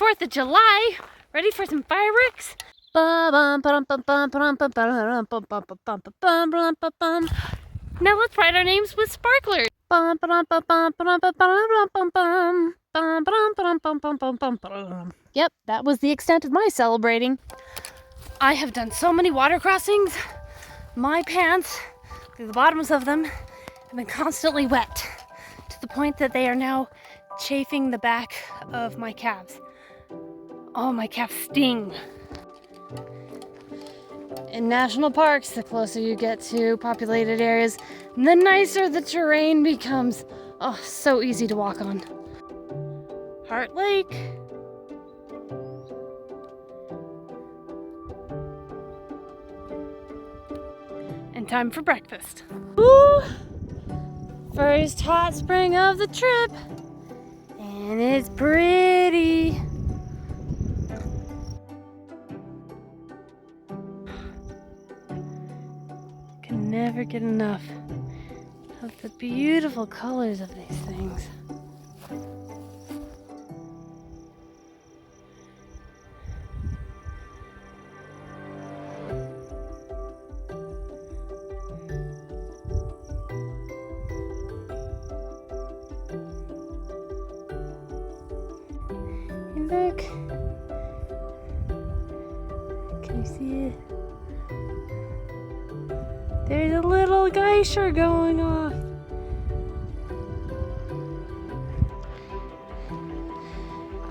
4th of July. Ready for some fireworks? Now let's write our names with sparklers. Yep, that was the extent of my celebrating. I have done so many water crossings. My pants, through the bottoms of them, have been constantly wet to the point that they are now chafing the back of my calves. Oh, my calves sting. In national parks, the closer you get to populated areas, the nicer the terrain becomes. Oh, so easy to walk on. Heart Lake. And time for breakfast. Woo! First hot spring of the trip. And it's pretty. Can never get enough of the beautiful colors of these things. And look, can you see it? There's a little glacier going off.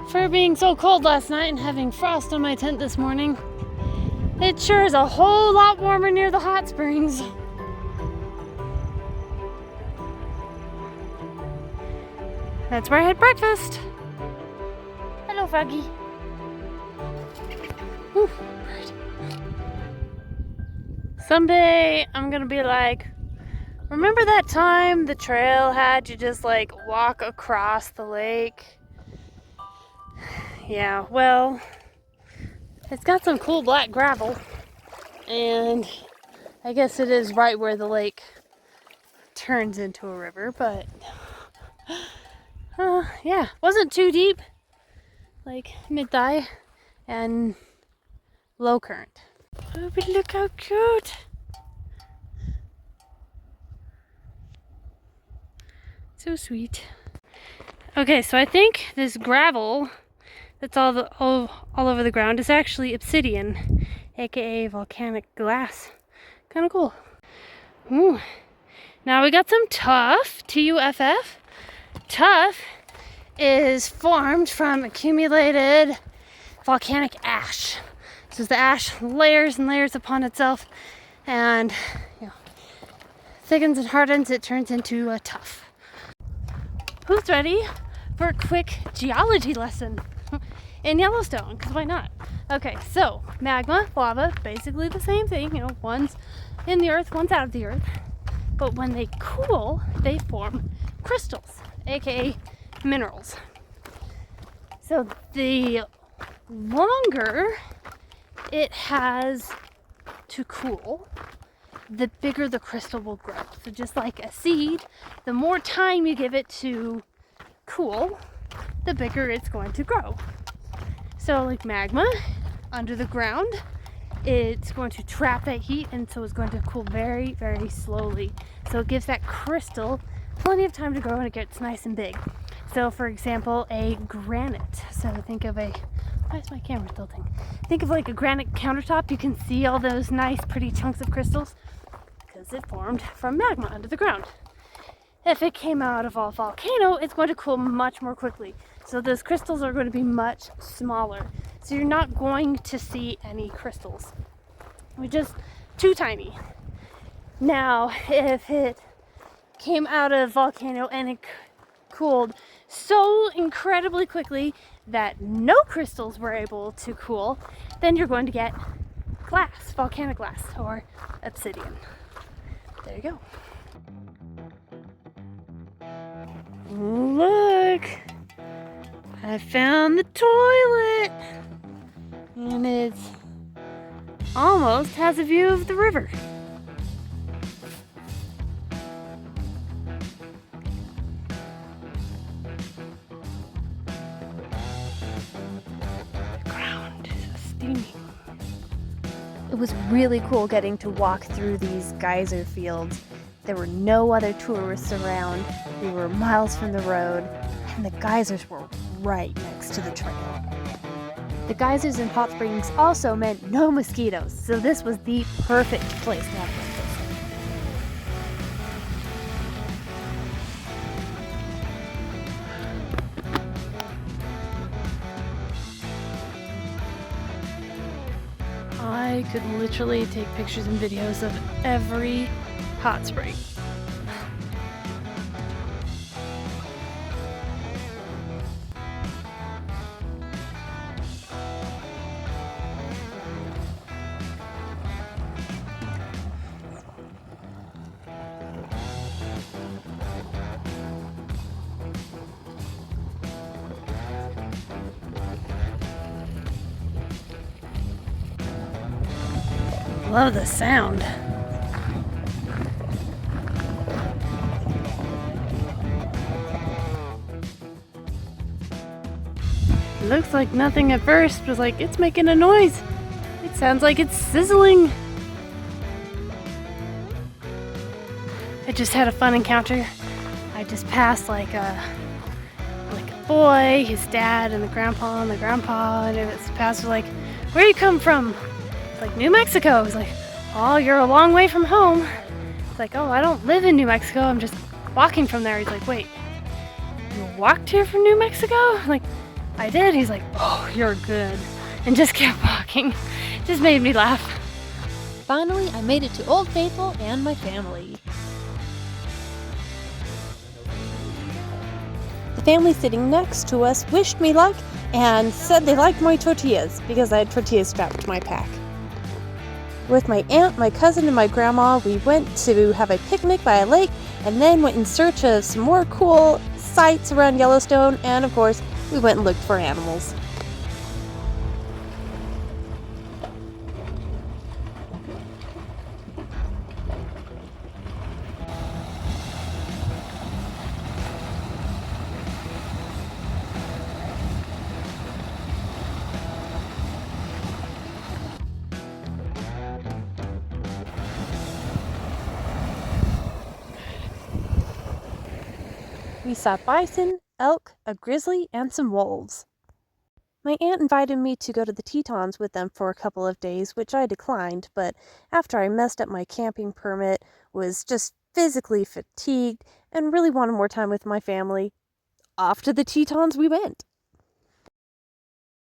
For being so cold last night and having frost on my tent this morning, it sure is a whole lot warmer near the hot springs. That's where I had breakfast. Hello, Froggy. Whew, bird. Someday I'm gonna be like, remember that time the trail had you just like walk across the lake? Yeah, well, it's got some cool black gravel, and I guess it is right where the lake turns into a river, but yeah, wasn't too deep, like mid-thigh and low current. Oh, but look how cute! So sweet. Okay, so I think this gravel that's all over the ground is actually obsidian, aka volcanic glass. Kind of cool. Ooh. Now we got some tuff, Tuff. Tuff is formed from accumulated volcanic ash. So as the ash layers and layers upon itself and thickens and hardens, it turns into a tuff. Who's ready for a quick geology lesson in Yellowstone? Because why not? Okay, so magma, lava, basically the same thing. One's in the earth, one's out of the earth. But when they cool, they form crystals, aka minerals. So the longer it has to cool, the bigger the crystal will grow. So just like a seed, the more time you give it to cool, the bigger it's going to grow. So like magma under the ground, it's going to trap that heat, and so it's going to cool very, very slowly. So it gives that crystal plenty of time to grow and it gets nice and big. So for example, a granite. So think of why is my camera tilting? Think of like a granite countertop. You can see all those nice pretty chunks of crystals because it formed from magma under the ground. If it came out of a volcano, it's going to cool much more quickly. So those crystals are going to be much smaller. So you're not going to see any crystals. They're just too tiny. Now, if it came out of a volcano and it cooled so incredibly quickly that no crystals were able to cool, then you're going to get glass, volcanic glass, or obsidian. There you go. Look! I found the toilet! And it almost has a view of the river. was really cool getting to walk through these geyser fields. There were no other tourists around. We were miles from the road, and the geysers were right next to the trail. The geysers and hot springs also meant no mosquitoes, so this was the perfect place to have breakfast. I could literally take pictures and videos of every hot spring. Love the sound. Looks like nothing at first, was like, it's making a noise. It sounds like it's sizzling. I just had a fun encounter. I just passed like a boy, his dad, and the grandpa, and it was passed like, where you come from? Like, New Mexico. I was like, oh, you're a long way from home. It's like, oh, I don't live in New Mexico. I'm just walking from there. He's like, wait, you walked here from New Mexico? I'm like, I did. He's like, oh, you're good. And just kept walking. Just made me laugh. Finally, I made it to Old Faithful and my family. The family sitting next to us wished me luck and said they liked my tortillas because I had tortillas strapped to my pack. With my aunt, my cousin, and my grandma, we went to have a picnic by a lake and then went in search of some more cool sights around Yellowstone, and of course, we went and looked for animals. We saw bison, elk, a grizzly, and some wolves. My aunt invited me to go to the Tetons with them for a couple of days, which I declined, but after I messed up my camping permit, was just physically fatigued, and really wanted more time with my family, off to the Tetons we went.